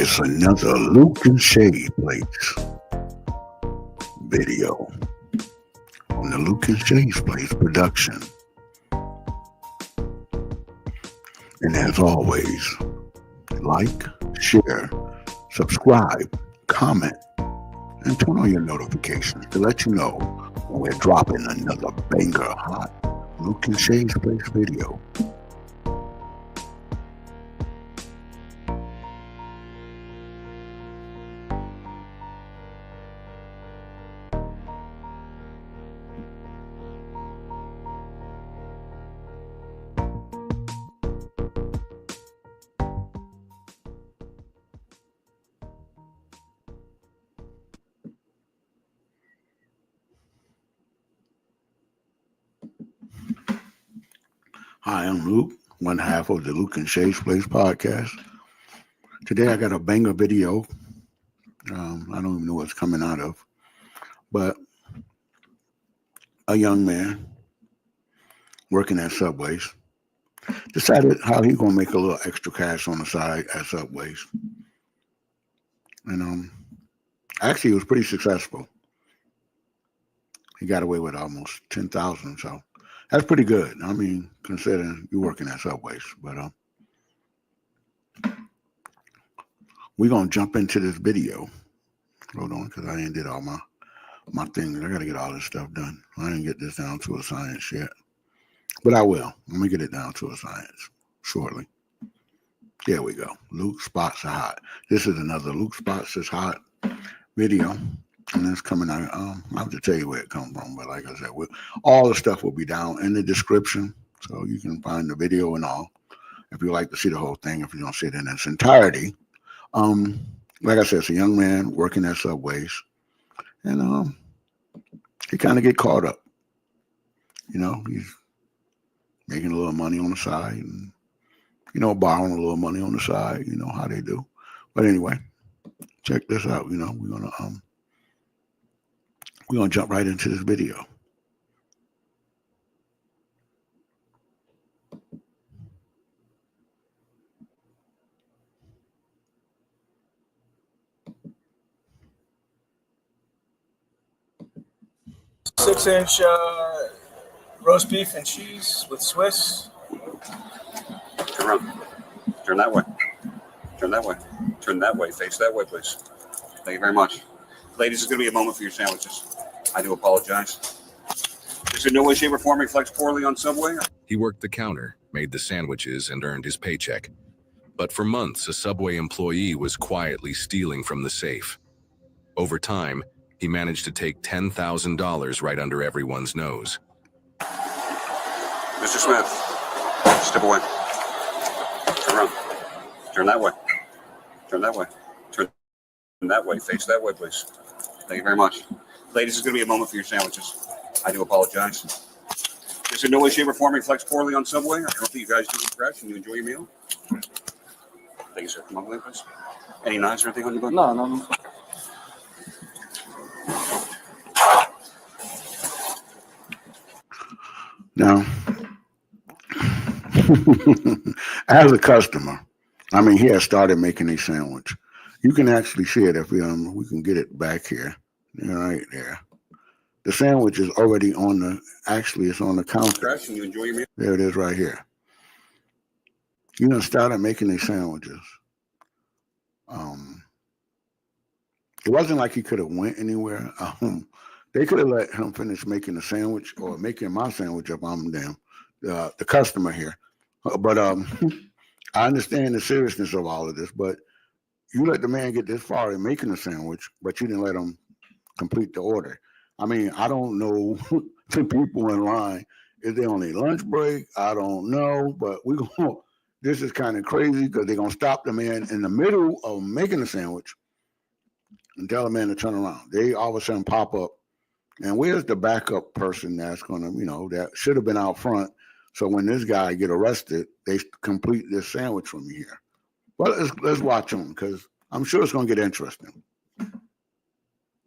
It's another LUKE-N-SHAE'S Place video on the LUKE-N-SHAE'S Place production. And as always, like, share, subscribe, comment, and turn on your notifications to let you know when we're dropping another banger hot LUKE-N-SHAE'S Place video. Hi, I'm Luke, one half of the LUKE-N-SHAE'S Place podcast. Today I got a banger video. I don't even know what it's coming out of, but a young man working at Subways decided how he's gonna make a little extra cash on the side at Subways, and actually, he was pretty successful. He got away with almost 10,000, so that's pretty good. I mean, considering you're working at Subways. But we're gonna jump into this video. Hold on, because I ain't did all my things. I gotta get all this stuff done. I didn't get this down to a science yet, but I will. I'm gonna get it down to a science shortly. There we go. Luke Spots are hot. This is another Luke Spots is hot video. And it's coming out. I have to tell you where it comes from, but like I said, all the stuff will be down in the description, so you can find the video and all. If you like to see the whole thing, if you don't see it in its entirety, like I said, it's a young man working at Subways, and he kind of get caught up. You know, he's making a little money on the side, and borrowing a little money on the side. You know how they do. But anyway, check this out. We're gonna jump right into this video. Six-inch roast beef and cheese with Swiss. Turn around. Turn that way. Turn that way. Turn that way. Face that way, please. Thank you very much. Ladies, it's going to be a moment for your sandwiches. I do apologize. This in no way, shape, or form reflects poorly on Subway. He worked the counter, made the sandwiches, and earned his paycheck. But for months, a Subway employee was quietly stealing from the safe. Over time, he managed to take $10,000 right under everyone's nose. Mr. Smith, step away. Turn around. Turn that way. Turn that way. Turn that way. Face that way, please. Thank you very much. Ladies, it's going to be a moment for your sandwiches. I do apologize. This in no way, shape, or form reflects poorly on Subway. I hope that you guys do eat fresh and you enjoy your meal. Thank you, sir. Come on, please. Any knives or anything on your bun? No. Now, as a customer, I mean, he has started making a sandwich. You can actually see it if we can get it back here, right there. The sandwich is already it's on the counter. Fresh and you enjoy your meal? There it is right here. Started making these sandwiches. It wasn't like he could have went anywhere. They could have let him finish making the sandwich or making my sandwich up. I'm the customer here. But I understand the seriousness of all of this, but you let the man get this far in making the sandwich, but you didn't let him complete the order. I mean, I don't know the people in line. Is they on their lunch break? I don't know, but this is kind of crazy because they're going to stop the man in the middle of making the sandwich and tell the man to turn around. They all of a sudden pop up. And where's the backup person that's going to, that should have been out front. So when this guy get arrested, they complete this sandwich from here. Well, let's watch them because I'm sure it's going to get interesting.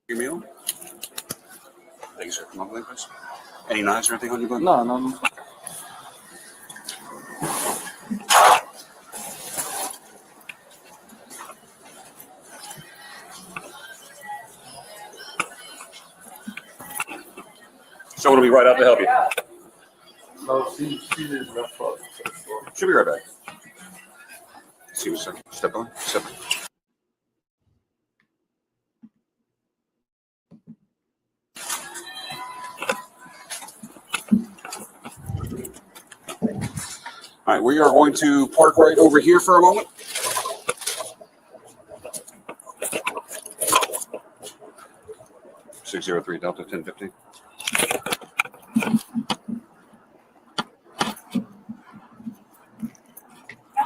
Your meal? Thank you, sir. Come on, please. Any knives or anything on your bun? No. Someone will be right out to help you. No, she just left us. She'll be right back. See you, sir. Step on. Step on. All right, we are going to park right over here for a moment. (603) Delta 1015.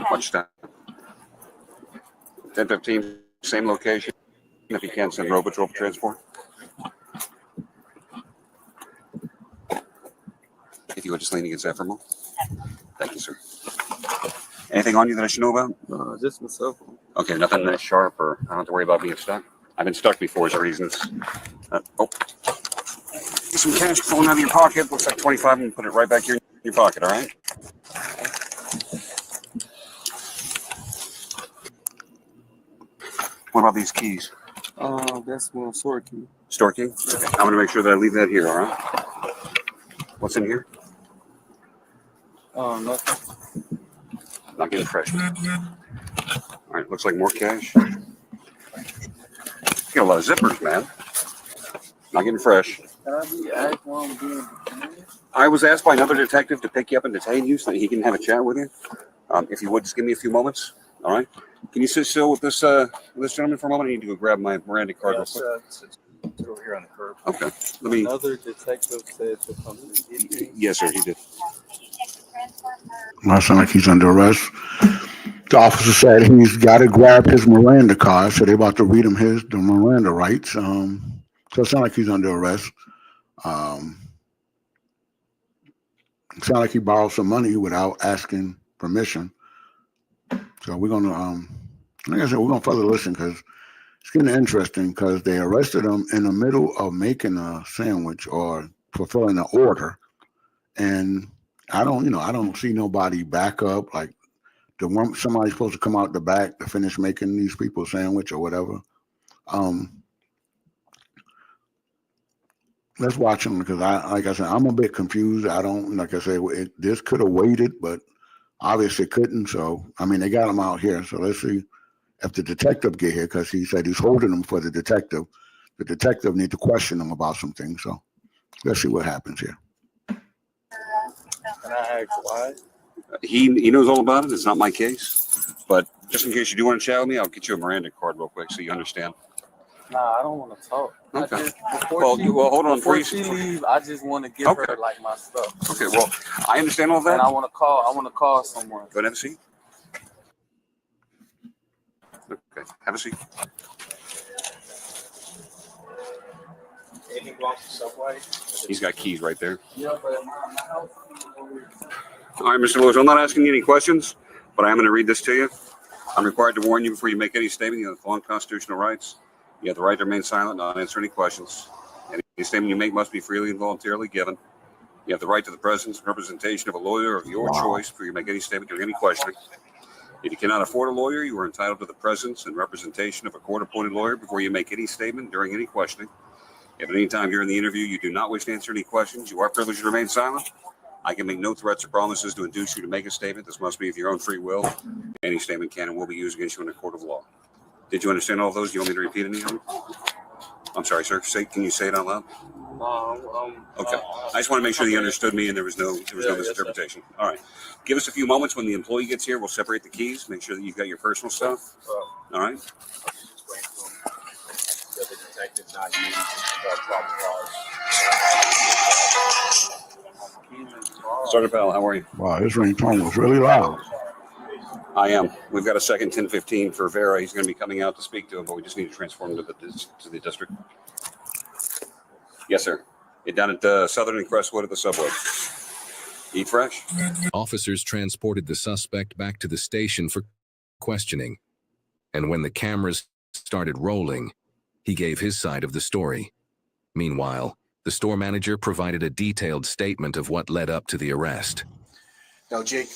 Watch that. 1015, same location. If you can, send Road Patrol transport. If you would just lean against that for a moment. Thank you, sir. Anything on you that I should know about? Just myself. Okay, nothing that sharp, or I don't have to worry about being stuck. I've been stuck before for reasons. Get some cash falling out of your pocket. Looks like 25, and put it right back here in your pocket, all right? What about these keys? That's one store key. Store key? Okay. I'm going to make sure that I leave that here, all right? What's in here? Nothing. Not getting fresh. All right, looks like more cash. Got a lot of zippers, man. Not getting fresh. Can I be asked while I'm doing detained? I was asked by another detective to pick you up and detain you so that he can have a chat with you. If you would, just give me a few moments, all right? Can you sit still with this gentleman for a moment? I need to go grab my Miranda card real quick. Sit over here on the curb. Okay. Let me. Another detective said to come to get me. Yes, sir, he did. That sounds like he's under arrest. The officer said he's got to grab his Miranda card, so they're about to read him the Miranda rights. So it sounds like he's under arrest. It sounds like he borrowed some money without asking permission. So we're gonna, like I said, we're gonna further listen because it's getting interesting. Because they arrested him in the middle of making a sandwich or fulfilling an order, and I don't see nobody back up like. Somebody's supposed to come out the back to finish making these people a sandwich or whatever. Let's watch them because like I said, I'm a bit confused. I don't, like I said, this could have waited, but obviously couldn't. So, I mean, they got him out here. So let's see if the detective get here because he said he's holding them for the detective. The detective need to question him about some things. So let's see what happens here. Can I ask why? He knows all about it. It's not my case. But just in case you do want to chat with me, I'll get you a Miranda card real quick so you understand. Nah, I don't want to talk. Okay. Well, hold on. Before she leave, I just want to give her like my stuff. Okay. Well, I understand all that. And I want to call someone. Go and have a seat. Okay. Have a seat. Anything belongs to Subway? He's got keys right there. Yeah, but my house. All right, Mr. Lewis, I'm not asking you any questions, but I am going to read this to you. I'm required to warn you before you make any statement. You have the following constitutional rights. You have the right to remain silent, not answer any questions. Any statement you make must be freely and voluntarily given. You have the right to the presence and representation of a lawyer of your choice before you make any statement during any questioning. If you cannot afford a lawyer, you are entitled to the presence and representation of a court-appointed lawyer before you make any statement during any questioning. If at any time during the interview you do not wish to answer any questions, you are privileged to remain silent. I can make no threats or promises to induce you to make a statement. This must be of your own free will. Any statement can and will be used against you in a court of law. Did you understand all of those? Do you want me to repeat any of them? I'm sorry, sir. Can you say it out loud? Okay. I just want to make sure that you understood me and there was no misinterpretation. All right. Give us a few moments. When the employee gets here, we'll separate the keys. Make sure that you've got your personal stuff. All right. Sergeant Powell, how are you? Wow, his ringtone was really loud. I am. We've got a second 1015 for Vera. He's going to be coming out to speak to him, but we just need to transfer him to the district. Yes, sir. Get down at Southern and Crestwood at the subway. Eat fresh. Officers transported the suspect back to the station for questioning. And when the cameras started rolling, he gave his side of the story. Meanwhile, the store manager provided a detailed statement of what led up to the arrest. Now, Jake,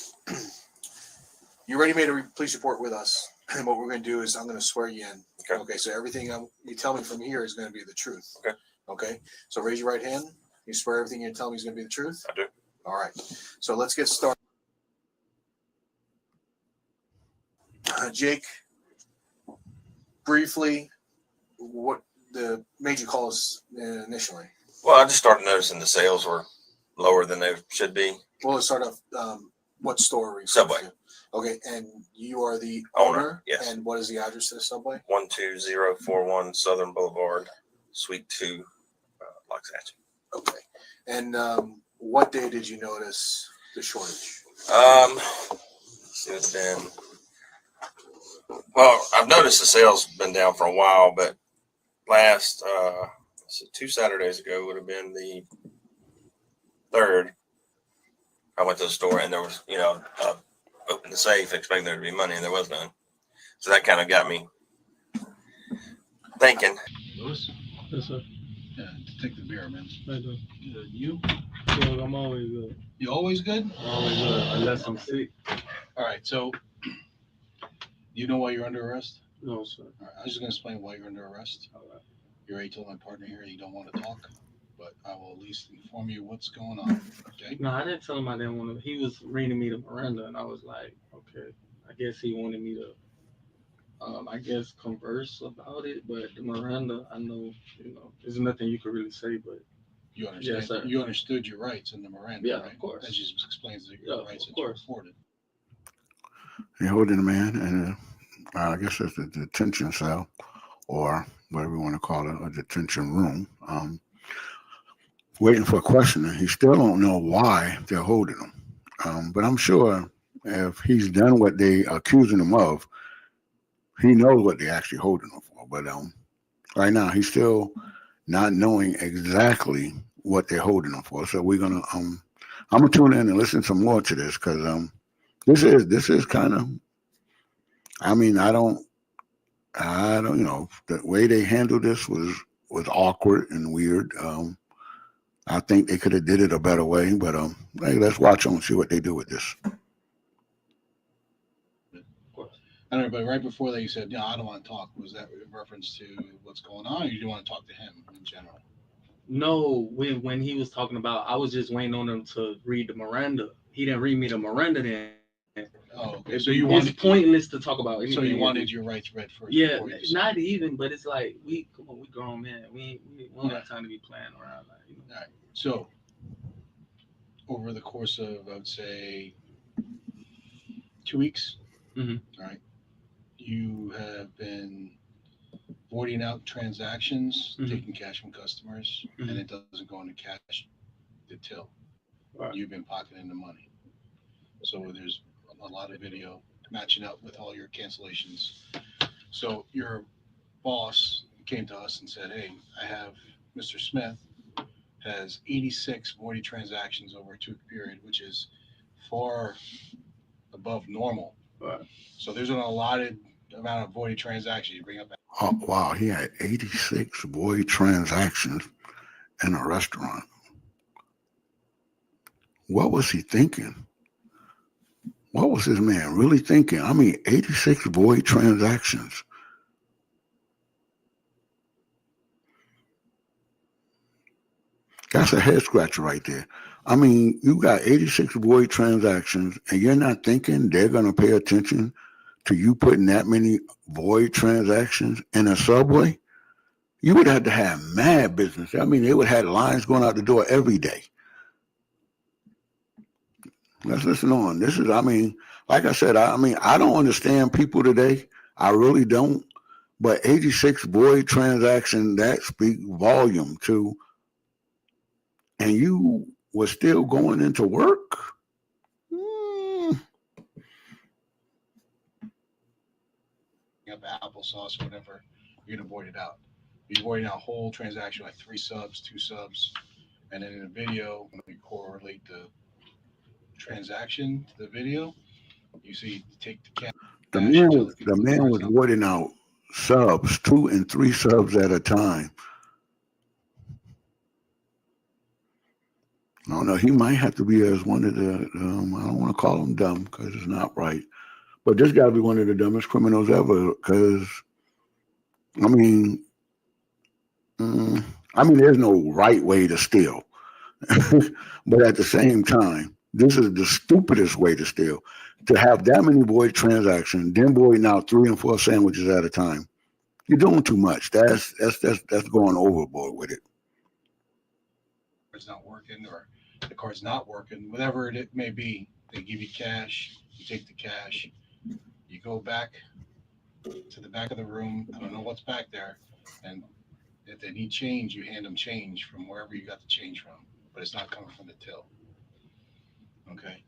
you already made a police report with us. And what we're going to do is I'm going to swear you in. Okay, so everything you tell me from here is going to be the truth. Okay. Okay, so raise your right hand. You swear everything you tell me is going to be the truth? I do. All right. So let's get started. Jake, briefly, what made you call us initially? Well, I just started noticing the sales were lower than they should be. Well, let's start off. What store are you? Subway. To? Okay, and you are the Owner, yes. And what is the address to the Subway? 12041 Southern Boulevard, Suite 2, Loxahatchee. Okay, and what day did you notice the shortage? It's been. Well, I've noticed the sales been down for a while, but last 2 Saturdays ago would have been the 3rd. I went to the store and there was, opened the safe expecting there to be money and there was none. So that kind of got me thinking. Lewis? Yes, sir. Yeah, take the beer, man. I do. Good. You? Good. I'm always good. You always good? I'm always good, unless I'm sick. All right, so you know why you're under arrest? No, sir. All right, I was just going to explain why you're under arrest. All right. You already told my partner here you don't want to talk, but I will at least inform you what's going on, okay? No, I didn't tell him I didn't want to. He was reading me to Miranda, and I was like, okay. I guess he wanted me to, converse about it. But the Miranda, I know, there's nothing you could really say, but You understand? Yes, sir. You understood your rights in the Miranda, Yeah, right? of course. That just explains your Yeah, rights of that you course. afforded. You're holding a man in I guess it's a detention cell, or whatever you want to call it, a detention room, waiting for questioning. He still don't know why they're holding him. But I'm sure if he's done what they accusing him of, he knows what they're actually holding him for. But right now he's still not knowing exactly what they're holding him for. So we're gonna I'm gonna tune in and listen some more to this, because this is kind of, I mean, I don't, the way they handled this was awkward and weird. I think they could have did it a better way, but hey, let's watch on and see what they do with this. I don't know, but right before that you said, I don't want to talk. Was that in reference to what's going on, or you didn't want to talk to him in general? no, when he was talking about, I was just waiting on him to read the Miranda. He didn't read me the Miranda then. Oh, okay. It's, So you it's wanted, pointless to talk about anything. so you wanted your rights read first. Yeah, before you not even, but it's like we grown men. We don't got time to be playing around. All right. So over the course of, I would say, 2 weeks, Mhm. all right, you have been voiding out transactions, Mhm. taking cash from customers, Mhm. and it doesn't go into cash to till. Right. You've been pocketing the money. So there's a lot of video matching up with all your cancellations. So your boss came to us and said, hey, I have Mr. Smith has 86 voided transactions over a 2-week period, which is far above normal. Right. So there's an allotted amount of voided transactions. You bring up that. Oh, wow, he had 86 void transactions in a restaurant. What was he thinking? What was this man really thinking? I mean, 86 void transactions. That's a head scratcher right there. I mean, you got 86 void transactions, and you're not thinking they're going to pay attention to you putting that many void transactions in a Subway? You would have to have mad business. I mean, they would have lines going out the door every day. Let's listen on. This is, I mean, like I said, I don't understand people today. I really don't. But 86 void transactions, that speak volume to, and you were still going into work? Up applesauce or whatever, you're gonna void it out. You're voiding out whole transaction, like 3 subs, 2 subs, and then in the video, when we correlate the transaction to the video, you see you take the cash. The man was voiding out subs, 2 and 3 subs at a time. I don't know. He might have to be as one of the, I don't want to call him dumb because it's not right. But this got to be one of the dumbest criminals ever, because, I mean, there's no right way to steal. But at the same time, this is the stupidest way to steal. To have that many void transactions, then voiding out 3 and 4 sandwiches at a time. You're doing too much. That's going overboard with it. It's not working, or the card's not working, whatever it may be. They give you cash, you take the cash, you go back to the back of the room. I don't know what's back there, and if they need change, you hand them change from wherever you got the change from, but it's not coming from the till. Okay.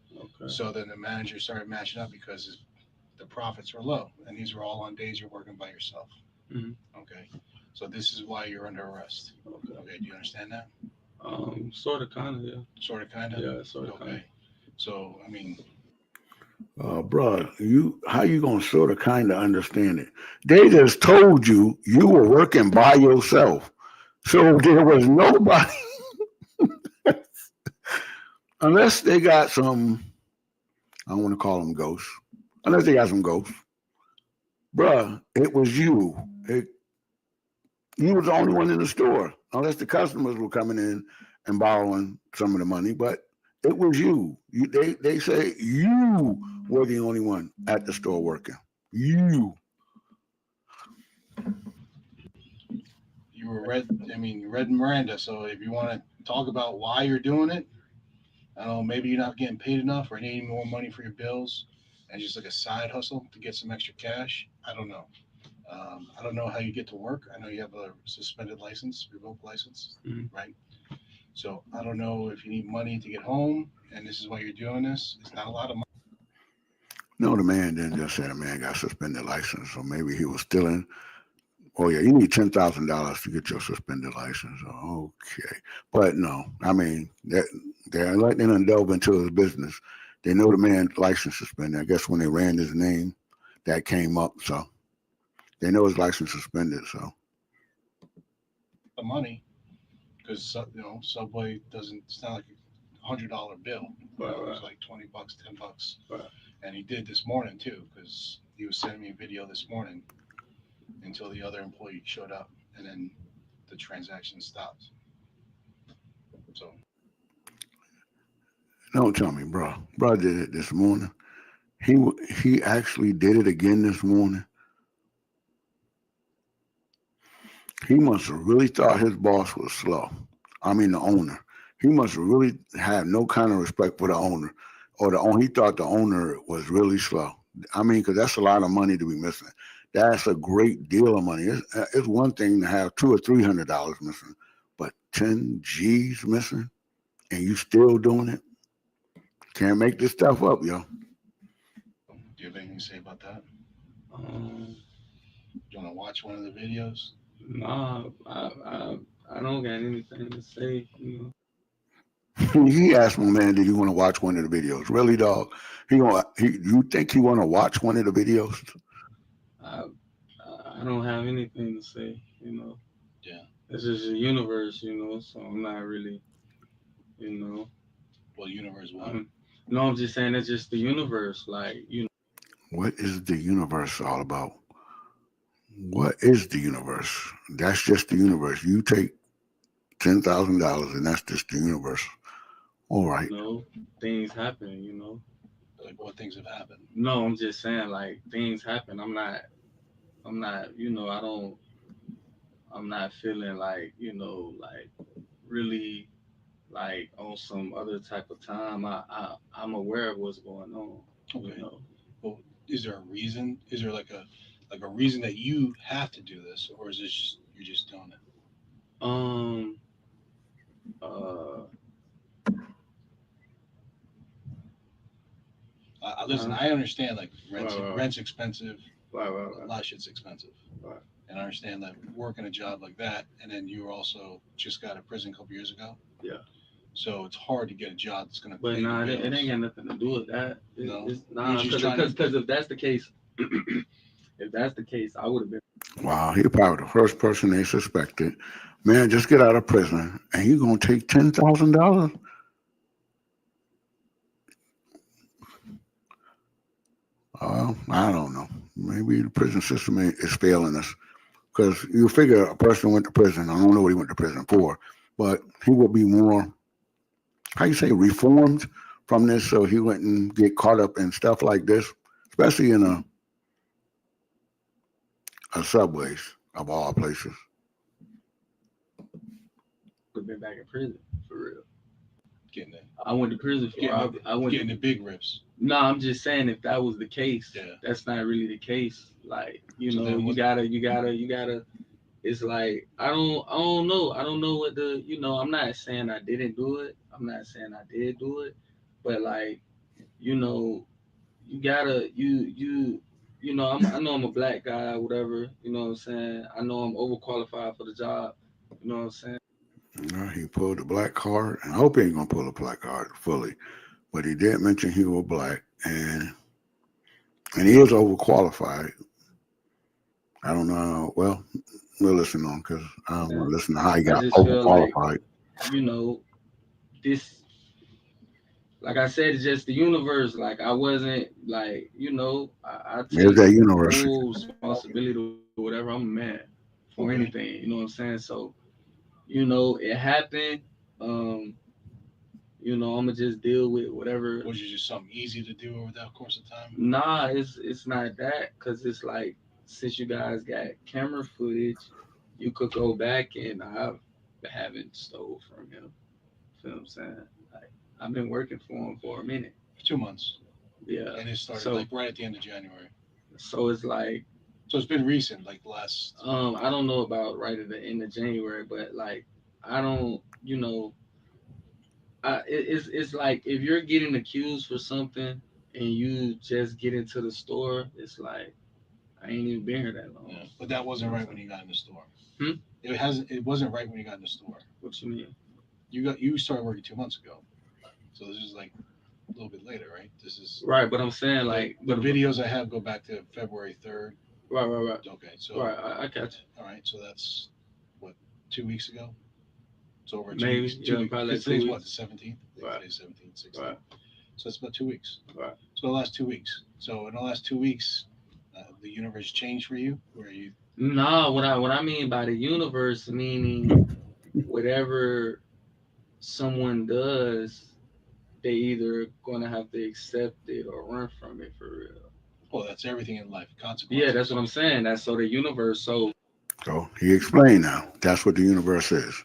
So then the manager started matching up because the profits were low, and these were all on days you're working by yourself. Okay. So this is why you're under arrest. Okay. Do you understand that? Sort of, kind of, yeah. Sort of, kind of. Yeah, sort of, kind of. Okay. So I mean, bro, how you gonna sort of kind of understand it? They just told you were working by yourself, so there was nobody, unless they got some. I don't want to call them ghosts. Unless they got some ghosts, bruh. It was you. You was the only one in the store, unless the customers were coming in and borrowing some of the money, but it was you. They say you were the only one at the store working. You were read Miranda. So if you want to talk about why you're doing it, I don't know, maybe you're not getting paid enough or needing more money for your bills and just like a side hustle to get some extra cash. I don't know. I don't know how you get to work. I know you have a suspended license, revoked license, right? So I don't know if you need money to get home, and this is why you're doing this. It's not a lot of money. No, the man didn't just say the man got suspended license, so maybe he was stealing. Oh yeah, you need $10,000 to get your suspended license. Okay, but no, I mean they're letting him delve into his business. They know the man's license suspended. I guess when they ran his name, that came up, so they know his license suspended. So the money, because Subway doesn't. It's not like a $100 bill. Right. It was like $20, $10. Right. And he did this morning too, because he was sending me a video this morning until the other employee showed up, and then the transaction stopped. So don't tell me, bro. Bro did it this morning. He actually did it again this morning. He must have really thought his boss was slow. I mean, the owner. He must have really had no kind of respect for the owner, or the owner. He thought the owner was really slow. I mean, because that's a lot of money to be missing. That's a great deal of money. It's one thing to have $200 or $300 missing, but 10 G's missing, and you still doing it. Can't make this stuff up, yo. Do you have anything to say about that? Do you want to watch one of the videos? Nah, I don't got anything to say. He asked my man, "Did you want to watch one of the videos?" Really, dog? You think he want to watch one of the videos? I don't have anything to say. Yeah. It's just a universe, So I'm not really, Well, universe what? No, I'm just saying it's just the universe, What is the universe all about? What is the universe? That's just the universe. You take $10,000 and that's just the universe. All right. Things happen, Like what things have happened? No, I'm just saying things happen. I'm not, I'm not feeling really on some other type of time. I'm aware of what's going on. Okay. Well, is there a reason? Is there like a reason that you have to do this, or is this just you're just doing it? Listen, I understand rent's expensive. Right. A lot of shit's expensive. Right. And I understand that working a job like that, and then you also just got out of prison a couple years ago. Yeah. So it's hard to get a job that's going to. But nah, it ain't got nothing to do with that. Because if that's the case, I would have been. Wow, he probably the first person they suspected. Man, just get out of prison, and you gonna take $10,000? I don't know. Maybe the prison system is failing us, because you figure a person went to prison. I don't know what he went to prison for, but he would be more how you say, reformed from this so he wouldn't get caught up in stuff like this, especially in a subways of all places. Could have been back in prison for real. Getting it. I went to prison for. I went getting the big rips. No, I'm just saying if that was the case, Yeah. that's not really the case. Like, you So know, then you what- gotta. It's like I don't know. I don't know what the I'm not saying I didn't do it. I'm not saying I did do it, but like, you gotta I know I'm a black guy, whatever. You know what I'm saying. I know I'm overqualified for the job. You know what I'm saying. He pulled the black card, and I hope he ain't gonna pull the black card fully, but he did mention he was black, and he is overqualified. I don't know. Well, we'll listen on because I don't want to listen to how he got just feel like, overqualified. This, like I said, it's just the universe. Like I wasn't like, I There's take that universe. full responsibility or whatever. I'm a man for anything. You know what I'm saying? So, it happened. I'ma just deal with whatever. Was it just something easy to do over that course of time? Nah, it's not that, cause it's like since you guys got camera footage, you could go back and I haven't stole from him. Feel what I'm saying? Like I've been working for him for a minute. 2 months. Yeah. And it started So- like right at the end of January. So it's like So it's been recent, like last. I don't know about right at the end of January, but like I don't, it's like if you're getting accused for something and you just get into the store, it's like I ain't even been here that long. Yeah, but that wasn't right when you got in the store. Hmm? It wasn't right when you got in the store. What you mean? You started working 2 months ago, so this is like a little bit later, right? This is Right, but I'm saying like the videos I have go back to February 3rd. Right. Okay, so Right, I catch you. all right, so that's what 2 weeks ago. It's over 2 Maybe, weeks. yeah, probably like 2 Today's weeks. what, the 17th? Right. Today's 17th, 16th. Right. So it's about 2 weeks. Right. So the last 2 weeks. So in the last 2 weeks, the universe changed for you, where you. No, what I mean by the universe, meaning whatever someone does, they either gonna have to accept it or run from it for real. Well, that's everything in life. Consequences. Yeah, that's what I'm saying. That's so the universe. So He explained now. That's what the universe is.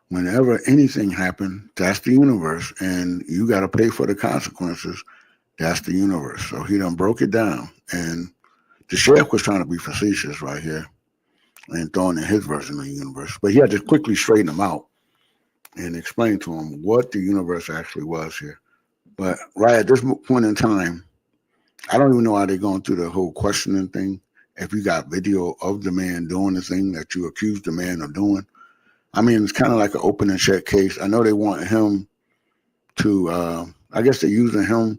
Whenever anything happens, that's the universe, and you got to pay for the consequences. That's the universe. So he done broke it down, and the sheriff was trying to be facetious right here and throwing in his version of the universe, but he had to quickly straighten him out and explain to him what the universe actually was here. But right at this point in time, I don't even know how they're going through the whole questioning thing. If you got video of the man doing the thing that you accused the man of doing, I mean, it's kind of like an open and shut case. I know they want him to, I guess they're using him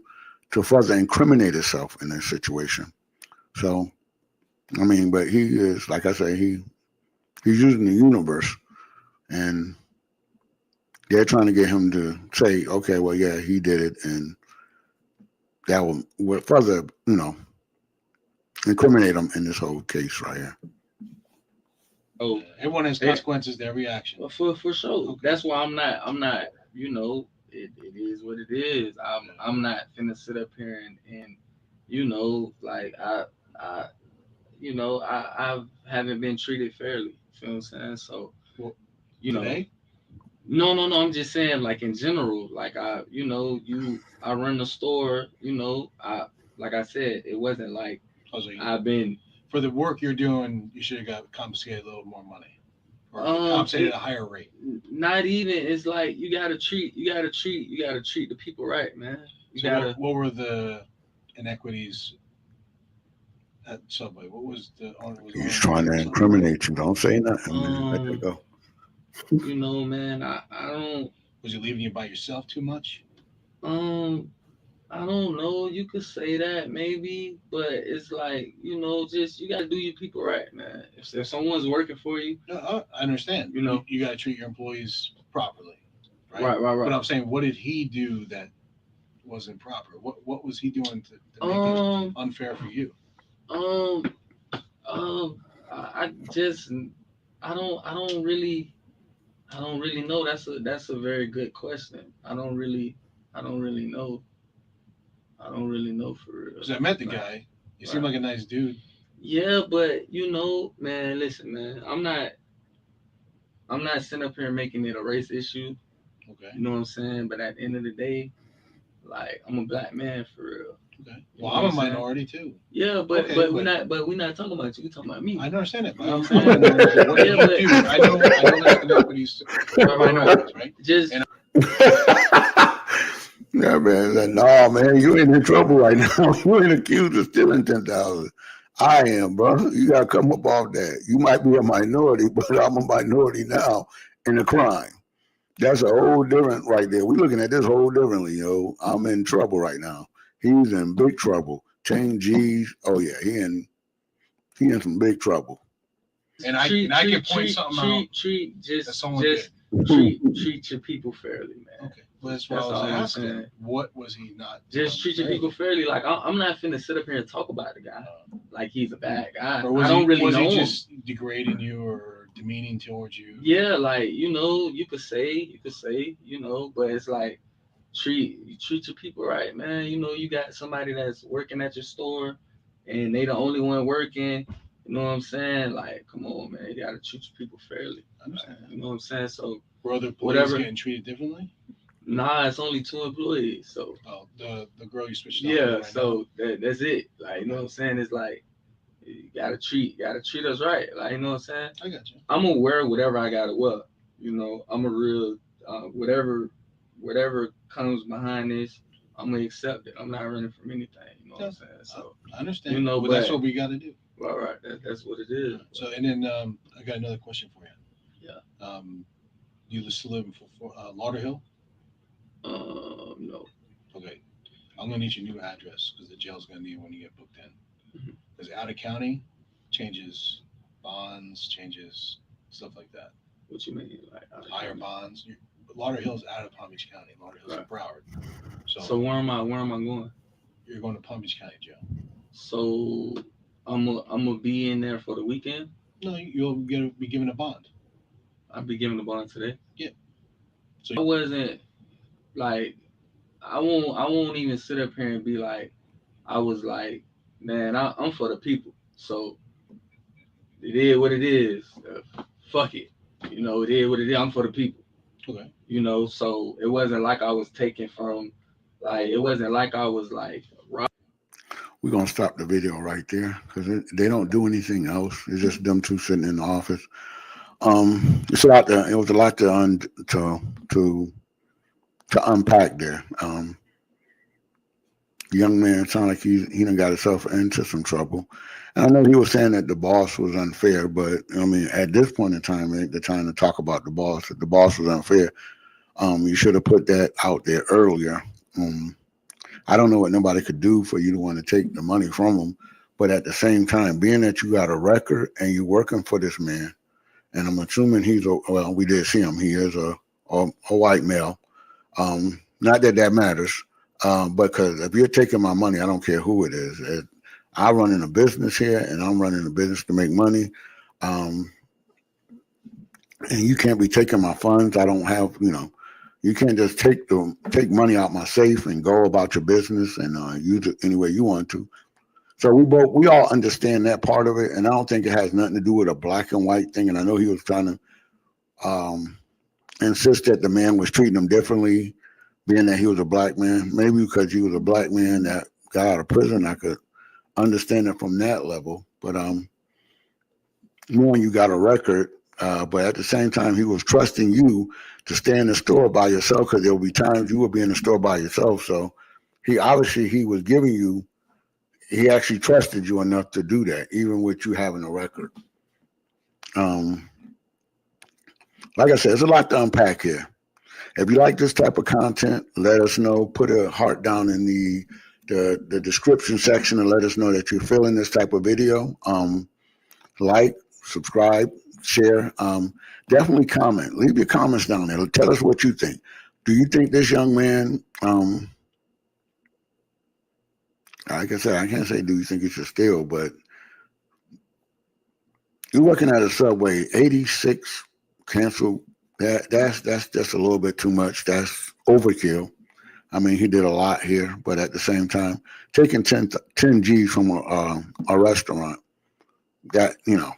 to further incriminate himself in this situation. So, I mean, but he is, like I say, he's using the universe, and they're trying to get him to say, okay, well, yeah, he did it, and that will further, incriminate him in this whole case right here. oh, Everyone has consequences to every action. for sure. Okay. That's why I'm not. It is what it is. I'm not finna sit up here and like I haven't been treated fairly. You feel what I'm saying? So, Well, today? No. I'm just saying, like in general, like I run the store. Like I said, it wasn't like I've been. For the work you're doing, you should have got compensated a little more money, or compensated at a higher rate. Not even. It's like you gotta treat the people right, man. What were the inequities at Subway? What was the owner? He's trying to incriminate you. Don't say nothing, man. Let it go. Man, I don't. Was he leaving you by yourself too much? I don't know. You could say that maybe, but it's like just you gotta do your people right, man. If someone's working for you, No, I understand. You got to treat your employees properly, right? Right. But I'm saying, what did he do that wasn't proper? What was he doing to make it unfair for you? I don't I don't really know. That's a very good question. I don't really know. I don't really know for real. Because I met the guy. He seemed like a nice dude. Yeah, but you know, man, listen, man, I'm not sitting up here making it a race issue. Okay. You know what I'm saying? But at the end of the day, like I'm a black man for real. Okay. You Well, know I'm what a saying? minority too. Yeah, but Okay, but but- we're not talking about you. We're talking about me. I understand it. But You know I'm what I'm a minority. But what do Yeah, you but- do? I know there's inequities for minorities, right? Just And Yeah, man. Like, no, man, you ain't in trouble right now. You ain't accused of stealing 10,000. I am, bro. You gotta come up off that. You might be a minority, but I'm a minority now in the crime. That's a whole different right there. We're looking at this whole differently, yo. I'm in trouble right now. He's in big trouble. Chain G's. Oh yeah, he in some big trouble. I can point something out. Treat that someone treat your people fairly, man. Okay. Well, that's what That's I all was I'm asking. saying. What was he not? Just treat your people fairly. Like I'm not finna sit up here and talk about the guy like he's a bad guy. Or was I don't really was know he him. just degrading you or demeaning towards you? Yeah, like you know, you could say, you know, but it's like treat your people right, man. You know, you got somebody that's working at your store, and they the only one working. You know what I'm saying? Like, come on, man, you gotta treat your people fairly. I understand. You know what I'm saying? So Were other employees whatever. getting treated differently? Nah, it's only 2 employees. So Oh, the girl you switched out yeah, right so that's it. Like, you know what I'm saying? It's like you gotta treat us right. Like, you know what I'm saying? now. I got you. I'm gonna wear whatever I gotta wear. You know, I'm a real whatever comes behind this, I'm gonna accept it. I'm not running from anything. You know what I'm saying? So I understand. You know, but that's but- what we got to do. right, that's what it is. So, and then I got another question for you. Yeah. You still live in Lauderhill? No. Okay. I'm gonna need your new address because the jail's gonna need it when you get booked in. Mhm. Because out of county changes bonds, changes stuff like that. What you mean? Like Higher bonds. Lauderhill's out of Palm Beach County. Lauderhill's in Broward. So where am I going? You're going to Palm Beach County Jail. So I'm gonna be in there for the weekend. No, you'll be given a bond. I'll be giving the bond today. Yeah. So I wasn't like I won't even sit up here and be like I was like, man, I'm for the people. So it is what it is. Fuck it. You know, it is what it is. I'm for the people. Okay. You know, so it wasn't like I was taken from like it wasn't like I was like We're gonna stop the video right there because they don't do anything else. It's just them two sitting in the office. It's a lot. It was a lot to unpack there. Young man sounded like he done got himself into some trouble. And I know he was saying that the boss was unfair, but I mean, at this point in time, ain't the time to talk about the boss. If the boss was unfair, you should have put that out there earlier. I don't know what nobody could do for you to want to take the money from him, but at the same time, being that you got a record and you're working for this man, and I'm assuming we did see him. He is a white male. Not that matters, because if you're taking my money, I don't care who it is. I run in a business here, and I'm running a business to make money. And you can't be taking my funds. I don't have, you can't just take money out my safe and go about your business and use it any way you want to. So we all understand that part of it, and I don't think it has nothing to do with a black and white thing. And I know he was trying to insist that the man was treating him differently, being that he was a black man. Maybe because he was a black man that got out of prison, I could understand it from that level. But knowing you got a record, but at the same time, he was trusting you to stay in the store by yourself because there will be times you will be in the store by yourself. So he was giving you. He actually trusted you enough to do that, even with you having a record. Like I said, there's a lot to unpack here. If you like this type of content, let us know. Put a heart down in the description section and let us know that you're feeling this type of video. Like, subscribe, share. Definitely comment. Leave your comments down there. Tell us what you think. Do you think this young man, like I said, I can't say do you think he should steal, but you're working at a Subway, 86 canceled that's just a little bit too much. That's overkill. I mean, he did a lot here, but at the same time, taking 10 G's from a restaurant, that, you know,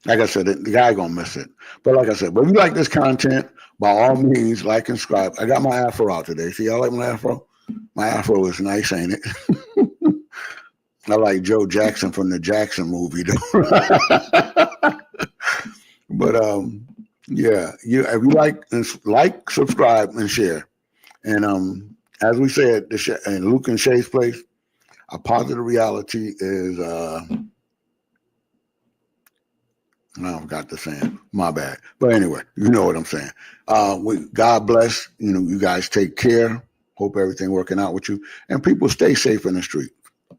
like I said, the guy gonna miss it. But like I said, but if you like this content, by all means, like and subscribe. I got my afro out today. See, y'all like my afro? My afro is nice, ain't it? I like Joe Jackson from the Jackson movie, though. But yeah, if you like, subscribe, and share. And as we said, in LUKE-N-SHAE'S place, a positive reality is I forgot the saying. My bad. But anyway, you know what I'm saying. God bless. You know, you guys take care. Hope everything working out with you. And people stay safe in the street.